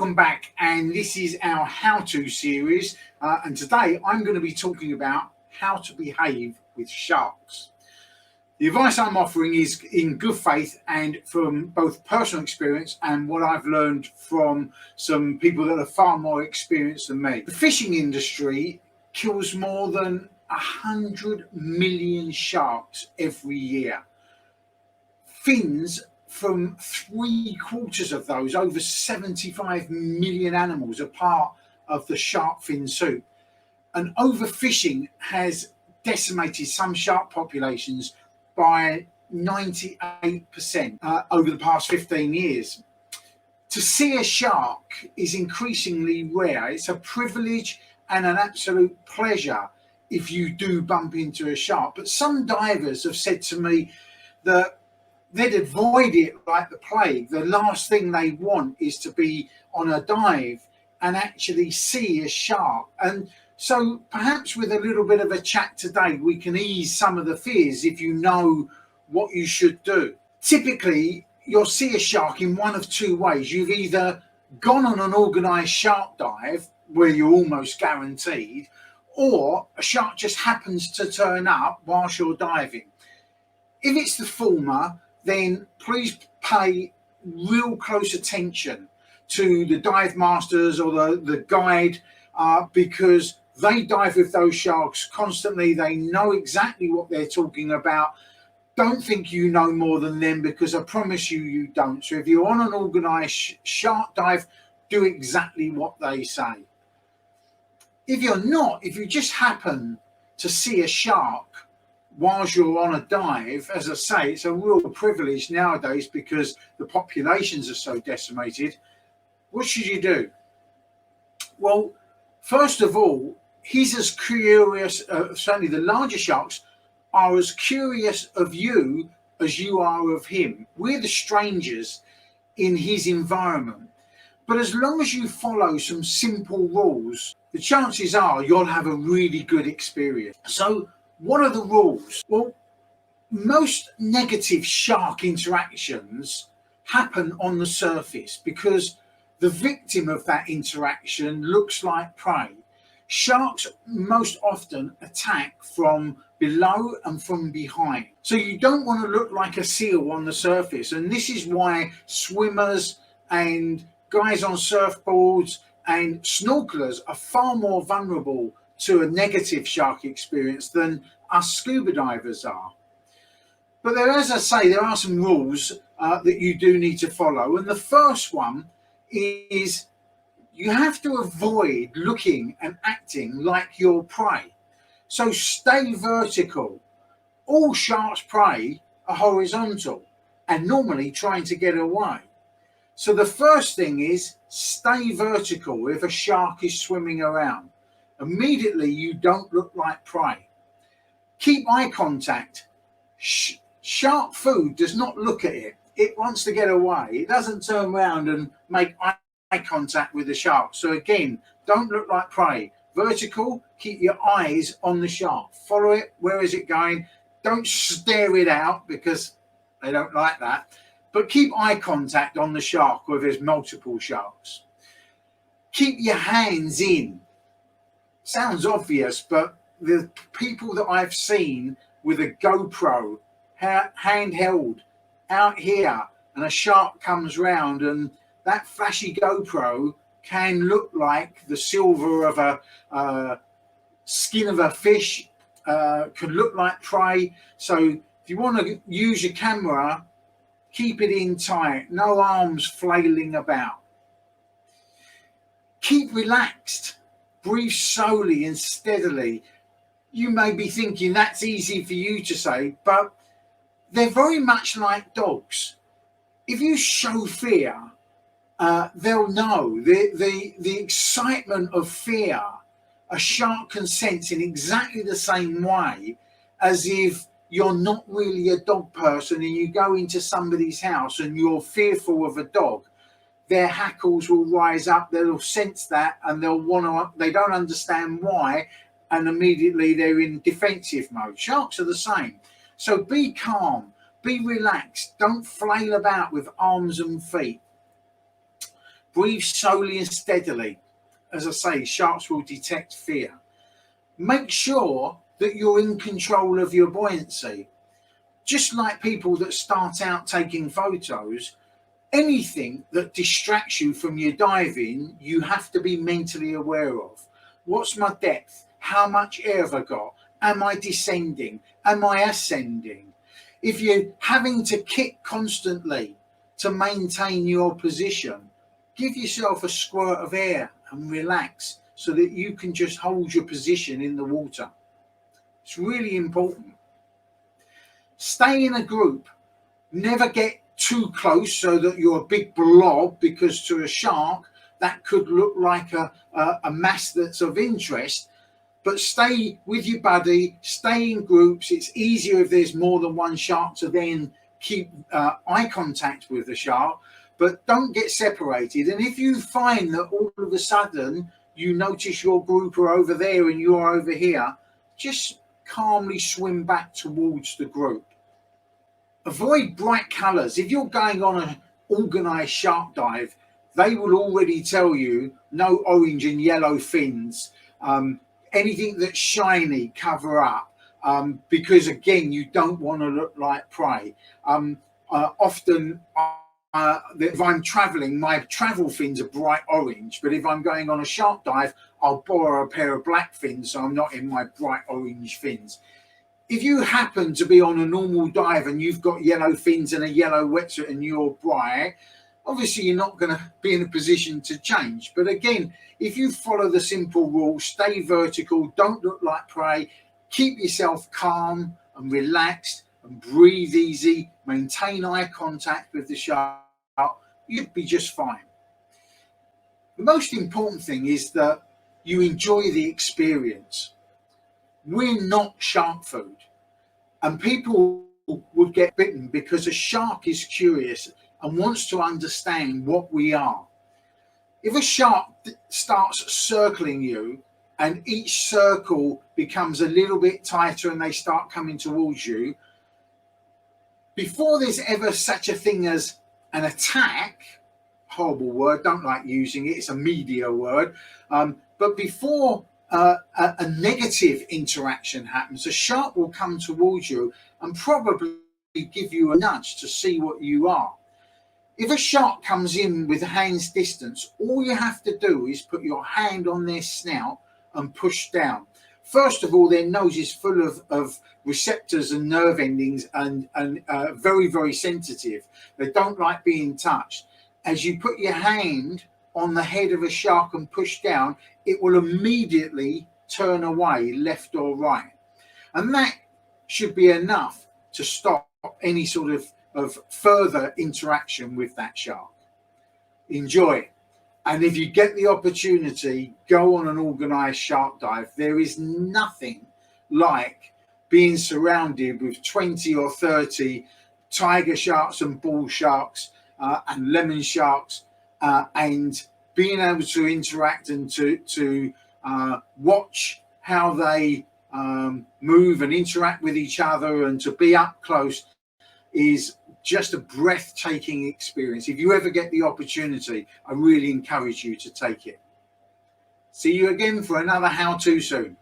welcome back, and this is our how-to series, and today I'm going to be talking about how to behave with sharks. The advice I'm offering is in good faith and from both personal experience and what I've learned from some people that are far more experienced than me. The fishing industry kills more than 100 million sharks every year. Fins from 3/4 of those, over 75 million animals, are part of the shark fin soup. And overfishing has decimated some shark populations by 98% over the past 15 years. To see a shark is increasingly rare. It's a privilege and an absolute pleasure if you do bump into a shark. But some divers have said to me that they'd avoid it like the plague. The last thing they want is to be on a dive and actually see a shark. And so perhaps with a little bit of a chat today, we can ease some of the fears if you know what you should do. Typically, you'll see a shark in one of two ways. You've either gone on an organised shark dive where you're almost guaranteed, or a shark just happens to turn up whilst you're diving. If it's the former, then please pay real close attention to the dive masters or the guide, because they dive with those sharks constantly. They know exactly what they're talking about. Don't think you know more than them, because I promise you, you don't. So if you're on an organised shark dive, do exactly what they say. If you're not, if you just happen to see a shark whilst you're on a dive, as I say, it's a real privilege nowadays because the populations are so decimated. What should you do? Well, first of all, he's as curious, certainly the larger sharks are as curious of you as you are of him. We're the strangers in his environment. But as long as you follow some simple rules, the chances are you'll have a really good experience. So what are the rules? Well, most negative shark interactions happen on the surface because the victim of that interaction looks like prey. Sharks most often attack from below and from behind. So you don't want to look like a seal on the surface. And this is why swimmers and guys on surfboards and snorkelers are far more vulnerable to a negative shark experience than us scuba divers are. But there, as I say, there are some rules that you do need to follow. And the first one is you have to avoid looking and acting like you're prey. So stay vertical. All sharks' prey are horizontal and normally trying to get away. So the first thing is stay vertical if a shark is swimming around. Immediately you don't look like prey. Keep eye contact. Shark food does not look at it. It wants to get away. It doesn't turn around and make eye contact with the shark. So again, don't look like prey. Vertical, keep your eyes on the shark. Follow it. Where is it going? Don't stare it out because they don't like that. But keep eye contact on the shark if there's multiple sharks. Keep your hands in. Sounds obvious, but the people that I've seen with a GoPro handheld out here and a shark comes round, and that flashy GoPro can look like the silver of a skin of a fish, could look like prey. So if you want to use your camera, keep it in tight, no arms flailing about. Keep relaxed. Breathe slowly and steadily. You may be thinking that's easy for you to say, but they're very much like dogs. If you show fear, they'll know. The excitement of fear, a shark can sense in exactly the same way as if you're not really a dog person and you go into somebody's house and you're fearful of a dog. Their hackles will rise up, they'll sense that, and they don't understand why, and immediately they're in defensive mode. Sharks are the same. So be calm, be relaxed, don't flail about with arms and feet. Breathe slowly and steadily. As I say, sharks will detect fear. Make sure that you're in control of your buoyancy. Just like people that start out taking photos, anything that distracts you from your diving, you have to be mentally aware of. What's my depth? How much air have I got? Am I descending? Am I ascending? If you're having to kick constantly to maintain your position, give yourself a squirt of air and relax so that you can just hold your position in the water. It's really important. Stay in a group. Never get too close so that you're a big blob, because to a shark that could look like a mass that's of interest. But stay with your buddy, stay in groups. It's easier if there's more than one shark to then keep eye contact with the shark, but don't get separated. And if you find that all of a sudden you notice your group are over there and you're over here, just calmly swim back towards the group. Avoid bright colours. If you're going on an organised shark dive, they will already tell you no orange and yellow fins. Anything that's shiny, cover up, because again, you don't want to look like prey. Often, if I'm traveling, my travel fins are bright orange, but if I'm going on a shark dive, I'll borrow a pair of black fins so I'm not in my bright orange fins. If you happen to be on a normal dive and you've got yellow fins and a yellow wetsuit and you're bright, obviously you're not going to be in a position to change. But again, if you follow the simple rule, stay vertical, don't look like prey, keep yourself calm and relaxed and breathe easy, maintain eye contact with the shark, you'd be just fine. The most important thing is that you enjoy the experience. We're not shark food, and people would get bitten because a shark is curious and wants to understand what we are. If a shark starts circling you and each circle becomes a little bit tighter and they start coming towards you, before there's ever such a thing as an attack, horrible word, don't like using it, it's a media word, but before a negative interaction happens, a shark will come towards you and probably give you a nudge to see what you are. If a shark comes in with hand's distance, all you have to do is put your hand on their snout and push down. First of all, their nose is full of receptors and nerve endings and very, very sensitive. They don't like being touched. As you put your hand on the head of a shark and push down, it will immediately turn away, left or right. And that should be enough to stop any sort of further interaction with that shark. Enjoy. And if you get the opportunity, go on an organised shark dive. There is nothing like being surrounded with 20 or 30 tiger sharks and bull sharks and lemon sharks, and being able to interact and to watch how they move and interact with each other and to be up close is just a breathtaking experience. If you ever get the opportunity, I really encourage you to take it. See you again for another how-to soon.